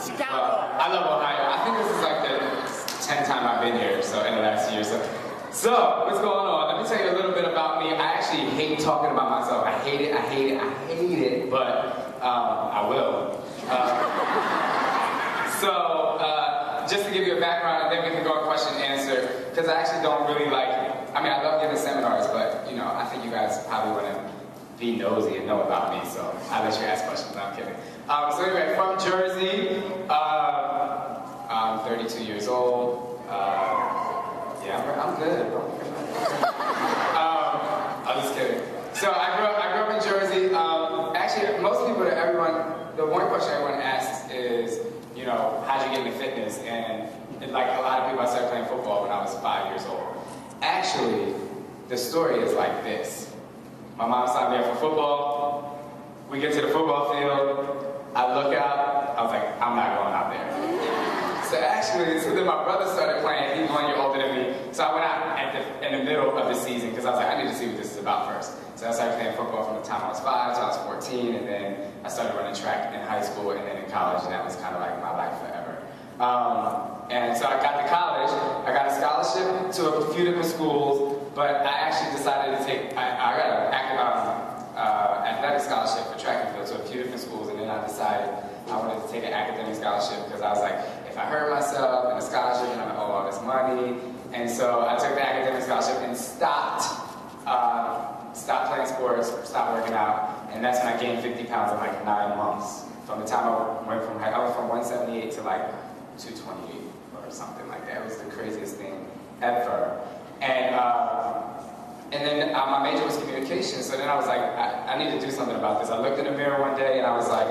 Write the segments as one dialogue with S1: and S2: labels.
S1: I love Ohio. I think this is like the 10th time I've been here, so in the last year. So what's going on? Let me tell you a little bit about me. I actually hate talking about myself. I hate it, but I will. Just to give you a background, and then we can go on question and answer, because I actually don't really like, I mean, I love giving seminars, but, you know, I think you guys probably want to be nosy and know about me, so I'll let you ask questions. No, I'm kidding. So anyway, from Jersey, I'm 32 years old. Yeah, I'm good. I'm just kidding. So I grew up in Jersey. Actually, most people, the one question everyone asks is, you know, how'd you get into fitness? And like a lot of people, I started playing football when I was 5 years old. Actually, the story is like this. My mom signed me up for football. We get to the football field. I look out. I was like, I'm not going out there. So then my brother started playing. He's 1 year older than me. So I went out in the middle of the season because I was like, I need to see what this is about first. So I started playing football from the time I was 5 till I was 14, and then I started running track in high school and then in college, and that was kind of like my life forever. And so I got to college. I got a scholarship to a few different schools, but I actually decided to take, I got an athletic scholarship for track and field to a few different schools, and then I decided I wanted to take an academic scholarship because I was like, if I hurt myself in a scholarship, then I'm going to owe all this money. And so I took the academic scholarship and stopped playing sports, stopped working out, and that's when I gained 50 pounds in like 9 months. From the time I went from 178 to like 228 or something like that. It was the craziest thing ever. And then my major was communication, so then I was like, I need to do something about this. I looked in the mirror one day and I was like,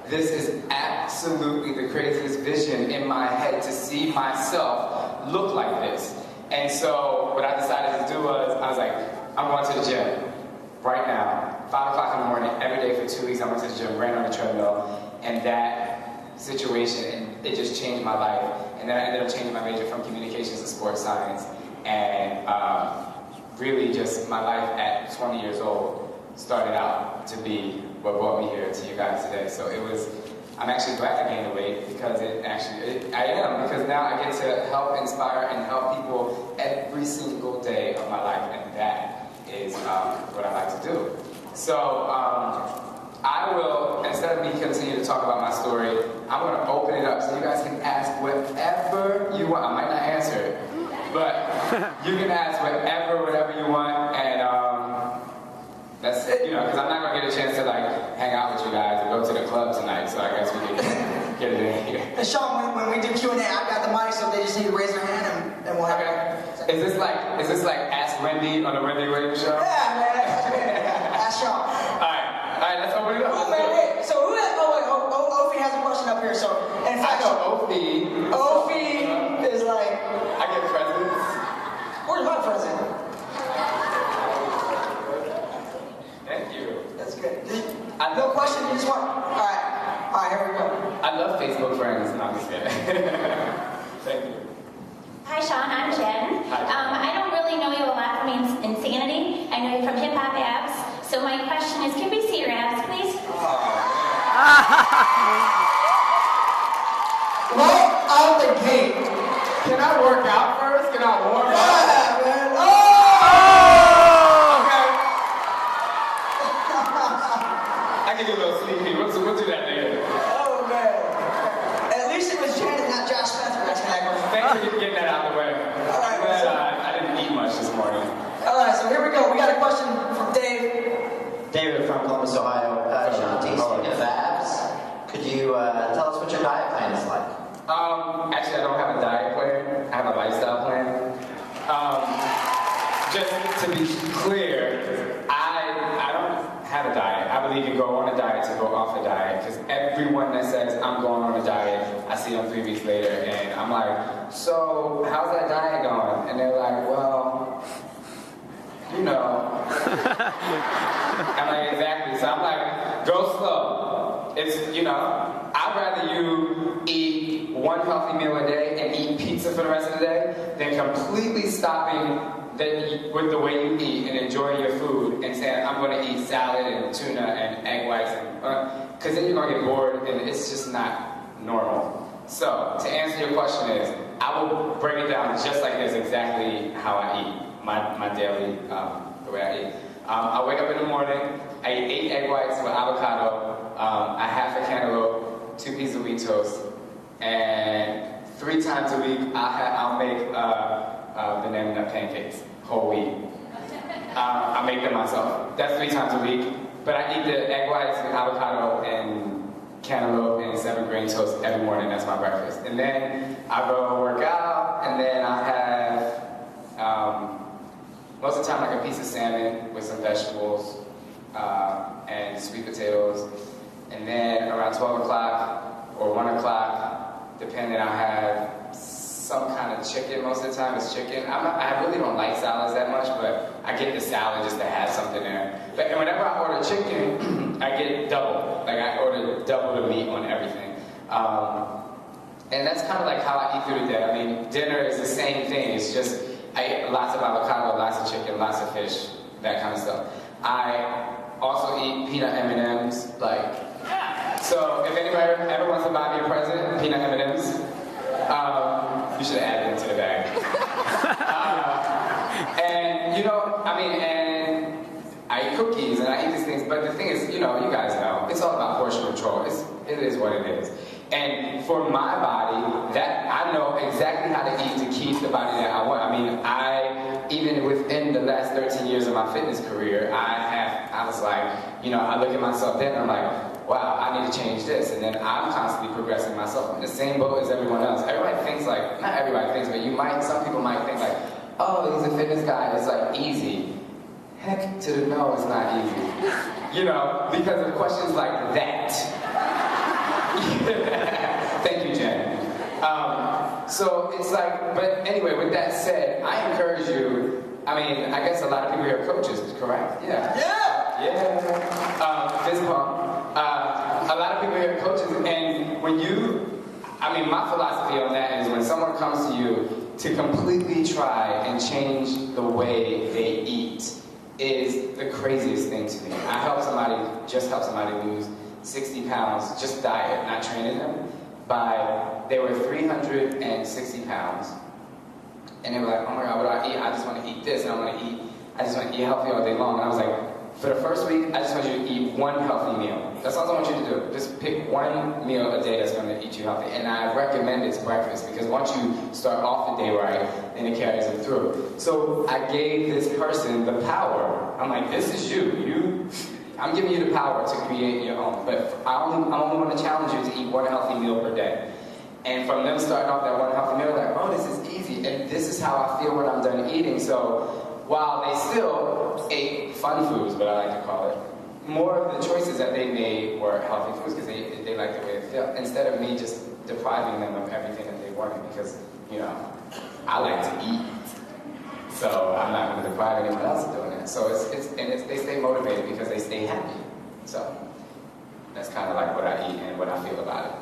S1: this is absolutely the craziest vision in my head to see myself look like this. And so what I decided to do was, I was like, I'm going to the gym right now, 5 o'clock in the morning, every day for 2 weeks. I went to the gym, ran on the treadmill, and that situation, and it just changed my life. And then I ended up changing my major from communications to sports science, and really just my life at 20 years old started out to be what brought me here to you guys today. So I'm actually glad I gained the weight because I am, because now I get to help inspire and help people every single day of my life, and that is what I like to do. So I will, instead of me continue to talk about my story, I'm going to open it up so you guys can ask whatever you want. I might not answer it, but you can ask whatever you want, and that's it, you know, because I'm not going to get a chance to like hang out with you guys and go to the club tonight, so I guess we can get it in here.
S2: And Shaun, when we do Q&A, I've got the mic, so they just need to raise their hand and we'll have it.
S1: Is this like Ask Wendy on the Wendy Williams show?
S2: Yeah, man. Ask Shaun.
S1: Alright, let's open it up.
S2: Oh, man, hey, so who has, Ophi has a question up here, so, in fact,
S1: I know
S2: Ophi is like,
S1: I get presents.
S2: Where's my present?
S1: Thank you.
S2: That's good. No question, you just want, alright, here we go.
S1: I love Facebook friends, no, I'm just kidding. Thank you.
S3: Hi Shaun, I'm Jen. I don't really know you a lot from Insanity. I know you from Hip Hop Abs. So my question is, can we see your abs, please?
S1: Right out the gate. Can I work out first? Can I warm up?
S2: Yeah, man. Oh!
S1: Okay. I can do a little sleepy. We'll do that later.
S2: Oh, man. At least it was Jen and not Josh Spencer.
S1: Thanks for getting that out of the way.
S2: All right,
S1: I'm glad I didn't eat much this morning.
S2: All right, so here we go. We got a question from Dave.
S4: David from Columbus, Ohio. Shaun T, speaking of abs, could you tell us what your diet plan is like?
S1: Actually, I don't have a diet plan. I have a lifestyle plan. Just to be clear, I don't have a diet. I believe you go on a diet to go off a diet, because everyone that says I'm going on a diet, I see them 3 weeks later, and I'm like, so how's that diet going? And they're like, well, you know. I'm like, exactly. So I'm like, go slow. It's, you know, I'd rather you eat one healthy meal a day and eat pizza for the rest of the day than completely stopping with the way you eat and enjoying your food and saying, I'm going to eat salad and tuna and egg whites, because then you're going to get bored and it's just not normal. So, to answer your question is, I will break it down just like this, exactly how I eat, my daily, the way I eat. I wake up in the morning, I eat 8 egg whites with avocado, a half a cantaloupe, 2 pieces of wheat toast, and 3 times a week I'll make banana nut pancakes, whole wheat. I make them myself. That's 3 times a week. But I eat the egg whites with avocado and cantaloupe and 7-grain toast every morning. That's my breakfast. And then I go work out, and then I have most of the time like a piece of salmon with some vegetables and sweet potatoes. And then around 12 o'clock or 1 o'clock, depending, I have some kind of chicken. Most of the time it's chicken. I really don't like salads that much, but I get the salad just to have something there. But whenever I order chicken, I get double. Like I order double the meat on everything. And that's kind of like how I eat through the day. I mean, dinner is the same thing. It's just I eat lots of avocado, lots of chicken, lots of fish, that kind of stuff. I also eat peanut M&Ms, like. So if anybody ever wants to buy me a present, peanut M&Ms, you should add it into the bag. And you know, I mean, and I eat cookies and I eat these things. But the thing is, you know, you guys know, it's all about portion control. It is what it is. And for my body, that I know exactly how to eat to keep the body that I want. I mean, even within the last 13 years of my fitness career, I was like, you know, I look at myself then and I'm like, wow, I need to change this. And then I'm constantly progressing myself. I'm in the same boat as everyone else. Everybody thinks like, not everybody thinks, but some people might think like, oh, he's a fitness guy, it's like easy. Heck to the no, it's not easy. You know, because of questions like that. Thank you, Jen. So it's like, but anyway, with that said, I encourage you, I mean, I guess a lot of people here are coaches, correct? Yeah. Fist pump. A lot of people here are coaches, and when I mean, my philosophy on that is when someone comes to you to completely try and change the way they eat is the craziest thing to me. I help somebody lose 60 pounds, just diet, not training them, they were 360 pounds. And they were like, oh my God, what do I eat? I just want to eat this, and I just want to eat healthy all day long. And I was like, for the first week, I just want you to eat one healthy meal. That's all I want you to do. Just pick one meal a day that's going to eat you healthy. And I recommend it's breakfast, because once you start off the day right, then it carries it through. So I gave this person the power. I'm like, this is you. I'm giving you the power to create your own. But I only want to challenge you to eat one healthy meal per day. And from them starting off that one healthy meal, like, oh, this is easy. And this is how I feel when I'm done eating. So while they still ate fun foods, what I like to call it, more of the choices that they made were healthy foods because they liked the way it felt, instead of me just depriving them of everything that they wanted, because, you know, I like to eat. So I'm not going to deprive anyone else of doing that. So they stay motivated because they stay happy. So that's kind of like what I eat and what I feel about it.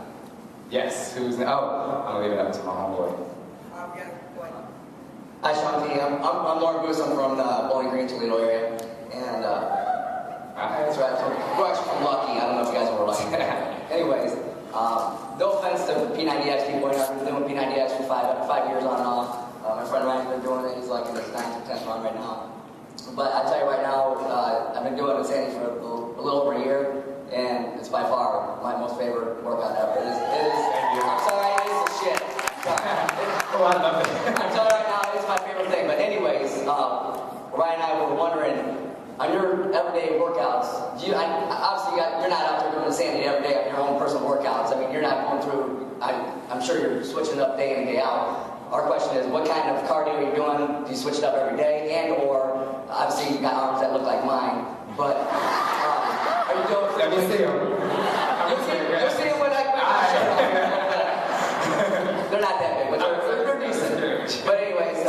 S1: Yes, I'm going to leave it up to my homeboy.
S2: Hi, Shaun T. I'm Mark Booth. I'm from the Bowling Green, Toledo area. And that's right. We're actually from Lucky. I don't know if you guys know where Lucky is. Anyways, no offense to P90X people. I've been doing P90X for five years on and off. My friend Ryan's been doing it. He's like in his 9th or 10th run right now. But I tell you right now, I've been doing Insanity for a little over a year, and it's by far my most favorite workout ever. It is. I'm sorry, it is the shit.
S1: Oh, I love it.
S2: I'm telling you right now, it's my favorite thing. But anyways, Ryan and I were wondering, on your everyday workouts, obviously you're not out there doing Insanity every day on your own personal workouts. I mean, you're not going through, I'm sure you're switching up day in and day out. Our question is, what kind of cardio are you doing? Do you switch it up every day? And or, obviously you got arms that look like mine, but are you doing...
S1: Let me see them.
S2: You're seeing what they're not that big, but they're decent. But anyways,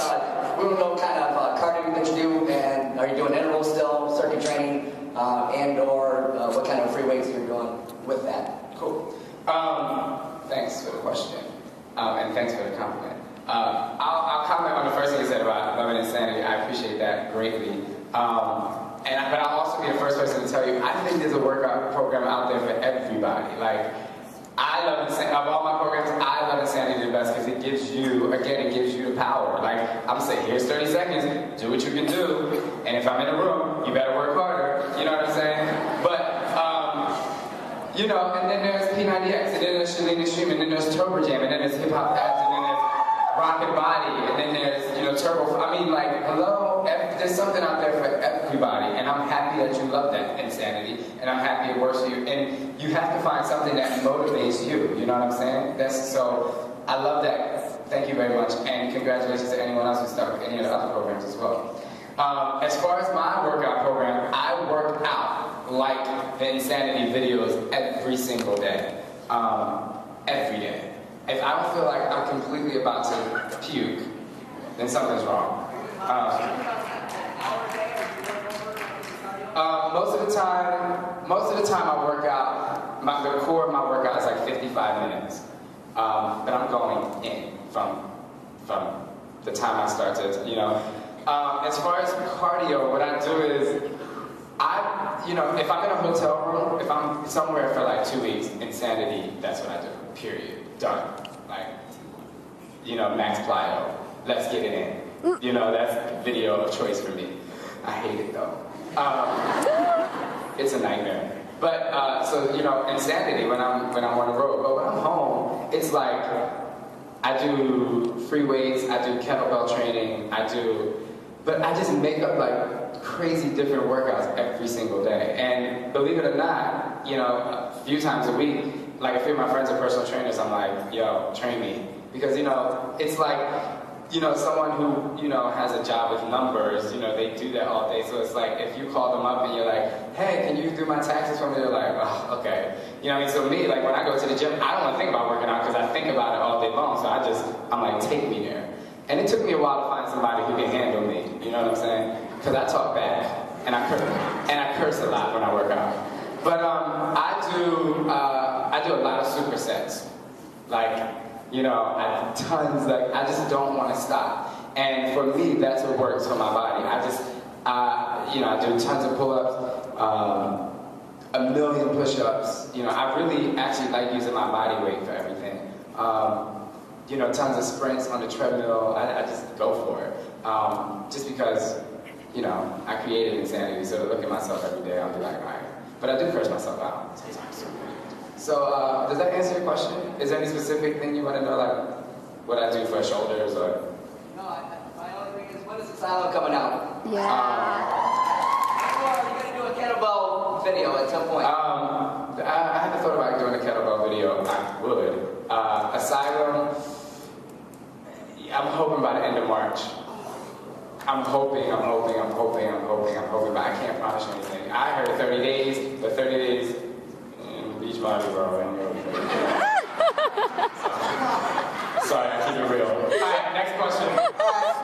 S2: we don't know what kind of cardio that you do, and are you doing intervals still, circuit training, and or what kind of free weights you're doing with that?
S1: Cool. Thanks for the question, and thanks for the compliment. I'll comment on the first thing you said about loving Insanity. I appreciate that greatly. But I'll also be the first person to tell you, I think there's a workout program out there for everybody. Like, I love Insanity. Of all my programs, I love I'm gonna say, here's 30 seconds, do what you can do, and if I'm in a room, you better work harder, you know what I'm saying? But, you know, and then there's P90X, and then there's Shalene Extreme, and then there's Turbo Jam, and then there's Hip Hop Ads, and then there's Rocket Body, and then there's, you know, Turbo, I mean, like, hello, there's something out there for everybody, and I'm happy that you love that insanity, and I'm happy it works for you, and you have to find something that motivates you, you know what I'm saying? So, I love that. Thank you very much, and congratulations to anyone else who started any of the other programs as well. As far as my workout program, I work out like the Insanity videos every single day. Every day. If I don't feel like I'm completely about to puke, then something's wrong. Most of the time I work out, the core of my workout is like 55 minutes. But I'm going in from the time I start to, you know. As far as cardio, what I do is, you know, if I'm in a hotel room, if I'm somewhere for like 2 weeks, Insanity, that's what I do, period, done. Like, you know, Max Plyo, let's get it in. You know, that's the video of choice for me. I hate it though. It's a nightmare. But, so, you know, Insanity when I'm on the road, but when I'm home, it's like, I do free weights, I do kettlebell training, but I just make up like crazy different workouts every single day. And believe it or not, you know, a few times a week, like a few of my friends are personal trainers, I'm like, yo, train me. Because, you know, it's like, you know, someone who, you know, has a job with numbers, you know, they do that all day. So it's like, if you call them up and you're like, hey, can you do my taxes for me? They're like, oh, okay. You know what I mean? So me, like when I go to the gym, I don't want to think about working out because I think about it all day long. So I'm like, take me there. And it took me a while to find somebody who can handle me. You know what I'm saying? Because I talk back and I curse a lot when I work out. But I do a lot of supersets. Like, you know, I do tons, like, I just don't want to stop. And for me, that's what works for my body. You know, I do tons of pull-ups, a million push-ups. You know, I really actually like using my body weight for everything. You know, tons of sprints on the treadmill. I just go for it. Just because, you know, I created Insanity, so to look at myself every day, I'll be like, all right. But I do curse myself out sometimes. So, does that answer your question? Is there any specific thing you want to know, like what I do for shoulders or?
S2: No, my only thing is, when is this album coming out?
S3: Yeah.
S2: You're going to do a kettlebell video at some point.
S1: I haven't thought about doing a kettlebell video. I would. Asylum, I'm hoping by the end of March. I'm hoping, but I can't promise you anything. I heard 30 days, but 30 days, beach body, bro. Sorry, I keep it real. All right, next question.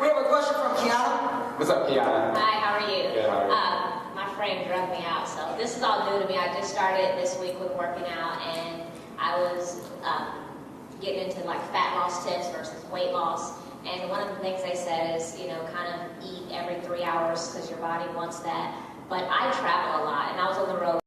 S5: We have a question from Kiana.
S1: What's up, Kiana?
S6: Hi, how are you?
S1: Good, how are you?
S6: My friend drug me out, so this is all new to me. I just started this week with working out, and I was getting into like fat loss tips versus weight loss. And one of the things they said is, you know, kind of eat every 3 hours because your body wants that. But I travel a lot, and I was on the road